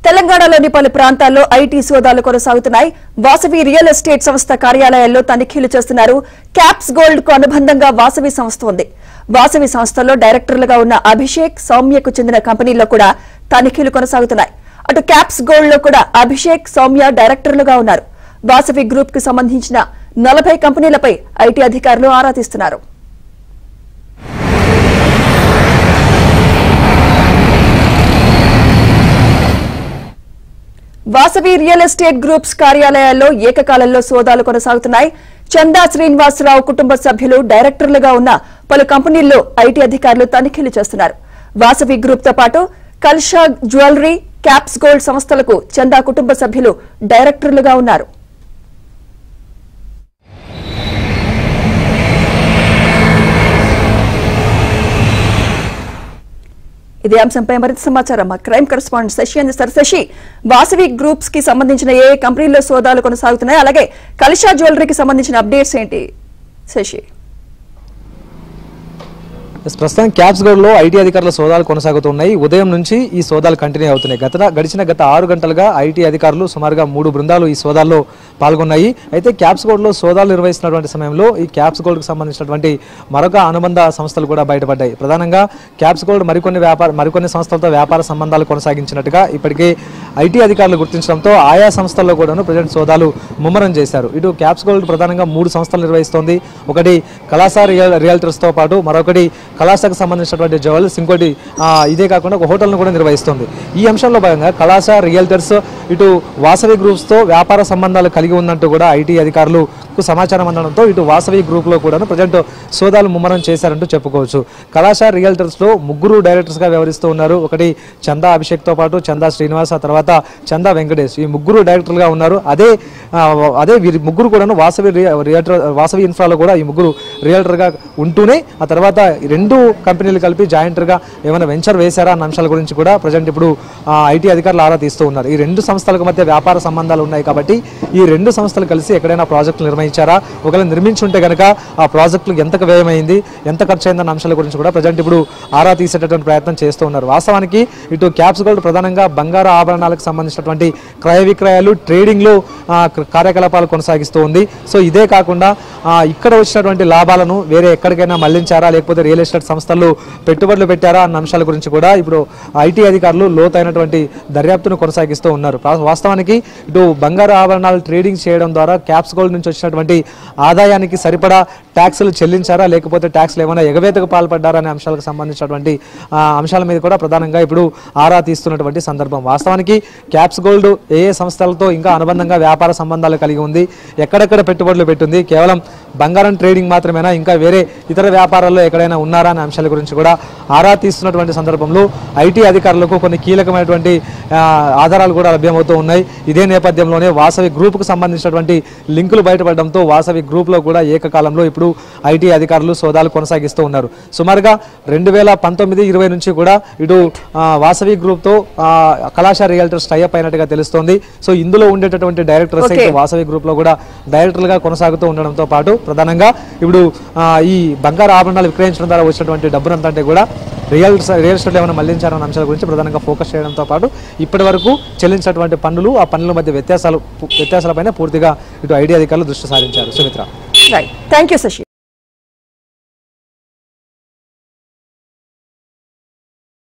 తెలంగాణలోని పలు ప్రాంతాల్లో ఐటీ సోదాలు కొనసాగుతున్నాయి. వాసవి రియల్ ఎస్టేట్ సంస్థ కార్యాలయాల్లో తనిఖీలు చేస్తున్నారు. క్యాప్స్ గోల్డ్ కు అనుబంధంగా వాసవి సంస్థ ఉంది. వాసవి సంస్థలో డైరెక్టర్లుగా ఉన్న అభిషేక్, సౌమ్యకు చెందిన కంపెనీల్లో కూడా తనిఖీలు కొనసాగుతున్నాయి. అటు క్యాప్స్ గోల్డ్ లో కూడా అభిషేక్, సౌమ్య డైరెక్టర్లుగా ఉన్నారు. వాసవి గ్రూప్ కు సంబంధించిన 40 కంపెనీలపై ఐటీ అధికారులు ఆరా తీస్తున్నారు. వాసవి రియల్ ఎస్టేట్ గ్రూప్స్ కార్యాలయాల్లో ఏకకాలంలో సోదాలు కొనసాగుతున్నాయి. చందా శ్రీనివాసరావు కుటుంబ సభ్యులు డైరెక్టర్లుగా ఉన్న పలు కంపెనీల్లో ఐటీ అధికారులు తనిఖీలు చేస్తున్నారు. వాసవి గ్రూప్ తో పాటు కల్షా జ్యువెలరీ, క్యాప్స్ గోల్డ్ సంస్థలకు చందా కుటుంబ సభ్యులు డైరెక్టర్లుగా ఉన్నారు. ఇదే అంశంపై మరింత సమాచారం మా క్రైమ్ కరెస్పాండెంట్ శశి అందిస్తారు. శశి, వాసవి గ్రూప్స్ కి సంబంధించిన ఏ కంపెనీల్లో సోదాలు కొనసాగుతున్నాయి, అలాగే కల్షా జ్యువెలరీకి సంబంధించిన అప్డేట్స్ ఏంటి శశి? ప్రస్తుతం క్యాప్స్ గోల్డ్ లో ఐటీ అధికారుల సోదాలు కొనసాగుతున్నాయి. ఉదయం నుంచి ఈ సోదాలు కంటిన్యూ అవుతున్నాయి. గడిచిన 6 గంటలుగా ఐటీ అధికారులు సుమారుగా 3 బృందాలు ఈ సోదాల్లో పాల్గొన్నాయి. అయితే క్యాప్స్ గోల్డ్ లో సోదాలు నిర్వహిస్తున్నటువంటి సమయంలో ఈ క్యాప్స్ గోల్డ్ కు సంబంధించినటువంటి మరొక అనుబంధ సంస్థలు కూడా బయటపడ్డాయి. ప్రధానంగా క్యాప్స్ గోల్డ్ మరికొన్ని సంస్థలతో వ్యాపార సంబంధాలు కొనసాగించినట్టుగా ఇప్పటికే ఐటీ అధికారులు గుర్తించడంతో ఆయా సంస్థల్లో కూడాను ప్రజెంట్ సోదాలు ముమ్మరం చేశారు. ఇటు క్యాప్స్ గోల్డ్ ప్రధానంగా 3 సంస్థలు నిర్వహిస్తోంది. ఒకటి కళాసా రియల్టర్స్ తో పాటు మరొకటి కళాశాకు సంబంధించినటువంటి జ్యువెలర్స్, ఇంకోటి ఇదే కాకుండా ఒక హోటల్ను కూడా నిర్వహిస్తుంది. ఈ అంశంలో భాగంగా కళాశా రియల్టర్స్ ఇటు వాసవి గ్రూప్స్ తో వ్యాపార సంబంధాలు కలిగి ఉన్నట్టు కూడా ఐటీ అధికారులకు సమాచారం అందడంతో ఇటు వాసవి గ్రూప్ లో కూడా ప్రజెంట్ సోదాలు ముమ్మరం చేశారంటూ చెప్పుకోవచ్చు. కళాశా రియల్టర్స్ లో 3 డైరెక్టర్స్ గా వ్యవహరిస్తూ ఉన్నారు. ఒకటి చందా అభిషేక్ తో పాటు చందా శ్రీనివాస్, ఆ తర్వాత చందా వెంకటేష్, ఈ 3 డైరెక్టర్లుగా ఉన్నారు. అదే వీరి 3 కూడాను వాసవి ఇన్ఫ్రాలో కూడా ఈ 3 రియల్టర్ గా ఉంటూనే ఆ తర్వాత 2 కంపెనీలు కలిపి జాయింటర్ గా ఏమైనా వెంచర్ వేశారా అన్న అంశాల గురించి కూడా ప్రజెంట్ ఇప్పుడు ఐటీ అధికారులు ఆరా తీస్తూ ఉన్నారు. ఈ 2 సంస్థలకు మధ్య వ్యాపార సంబంధాలు ఉన్నాయి కాబట్టి ఈ 2 సంస్థలు కలిసి ఎక్కడైనా ప్రాజెక్టులు నిర్వహించారా, ఒకవేళ నిర్మించుంటే కనుక ఆ ప్రాజెక్టులకు ఎంత వ్యయమైంది, ఎంత ఖర్చు అయిందన్న అంశాల గురించి కూడా ప్రజెంట్ ఇప్పుడు ఆరా తీసేటటువంటి ప్రయత్నం చేస్తూ ఉన్నారు. వాస్తవానికి ఇటు క్యాప్స్ గోల్డ్ ప్రధానంగా బంగారు ఆభరణాలకు సంబంధించినటువంటి క్రయ విక్రయాలు, ట్రేడింగ్ లో కార్యకలాపాలు కొనసాగిస్తూ ఉంది. సో ఇదే కాకుండా ఇక్కడ వచ్చినటువంటి లాభాలను వేరే ఎక్కడికైనా మళ్లించారా, లేకపోతే రియల్ ఎస్టేట్ సంస్థలు పెట్టుబడులు పెట్టారా అన్న అంశాల గురించి కూడా ఇప్పుడు ఐటీ అధికారులు లోతైనటువంటి దర్యాప్తును కొనసాగిస్తూ ఉన్నారు. వాస్తవానికి ఇటు బంగారు ఆభరణాలు ట్రేడింగ్ చేయడం ద్వారా క్యాప్స్ గోల్డ్ నుంచి వచ్చినటువంటి ఆదాయానికి సరిపడా ట్యాక్సులు చెల్లించారా, లేకపోతే ట్యాక్స్లు ఏమైనా ఎగవేతకు పాల్పడ్డారా అనే అంశాలకు సంబంధించినటువంటి అంశాల మీద కూడా ప్రధానంగా ఇప్పుడు ఆరా తీస్తున్నటువంటి సందర్భం. వాస్తవానికి క్యాప్స్ గోల్డ్ ఏ సంస్థలతో ఇంకా అనుబంధంగా వ్యాపార సంబంధాలు కలిగి ఉంది, ఎక్కడెక్కడ పెట్టుబడులు పెట్టింది, కేవలం బంగారం ట్రేడింగ్ మాత్రమేనా, ఇంకా వేరే ఇతర వ్యాపారాల్లో ఎక్కడైనా ఉన్నారా అనే అంశాల గురించి కూడా ఆరా తీస్తున్నటువంటి సందర్భంలో ఐటీ అధికారులకు కొన్ని కీలకమైనటువంటి ఆధారాలు కూడా లభ్యమవుతూ ఉన్నాయి. ఇదే నేపథ్యంలోనే వాసవి గ్రూప్ కు సంబంధించినటువంటి లింకులు బయటపడడంతో వాసవి గ్రూప్ లో కూడా ఏకకాలంలో ఇప్పుడు ఐటీ అధికారులు సోదాలు కొనసాగిస్తూ ఉన్నారు. సుమారుగా 2019-20 నుంచి కూడా ఇటు వాసవి గ్రూప్ తో కళాశా రియల్టర్స్ టైఅప్ అయినట్టుగా తెలుస్తోంది. సో ఇందులో ఉండేటటువంటి డైరెక్టర్స్ అయితే వాసవి గ్రూప్ లో కూడా డైరెక్టర్లుగా కొనసాగుతూ ఉండడంతో పాటు ప్రధానంగా ఇప్పుడు ఈ బంగారు ఆభరణాలు విక్రయించడం ద్వారా వచ్చినటువంటి డబ్బునంతా కూడా రియల్ ఎస్టేట్ ఏమైనా మళ్లించారన్న అంశాల గురించి ప్రధానంగా ఫోకస్ చేయడంతో పాటు ఇప్పటి వరకు చెల్లించినటువంటి పన్నులు, ఆ పన్నుల మధ్య వ్యత్యాసాలపైన పూర్తిగా ఇటు ఐటీ అధికారులు దృష్టి సారించారు. Sumitra, right, thank you Shashi.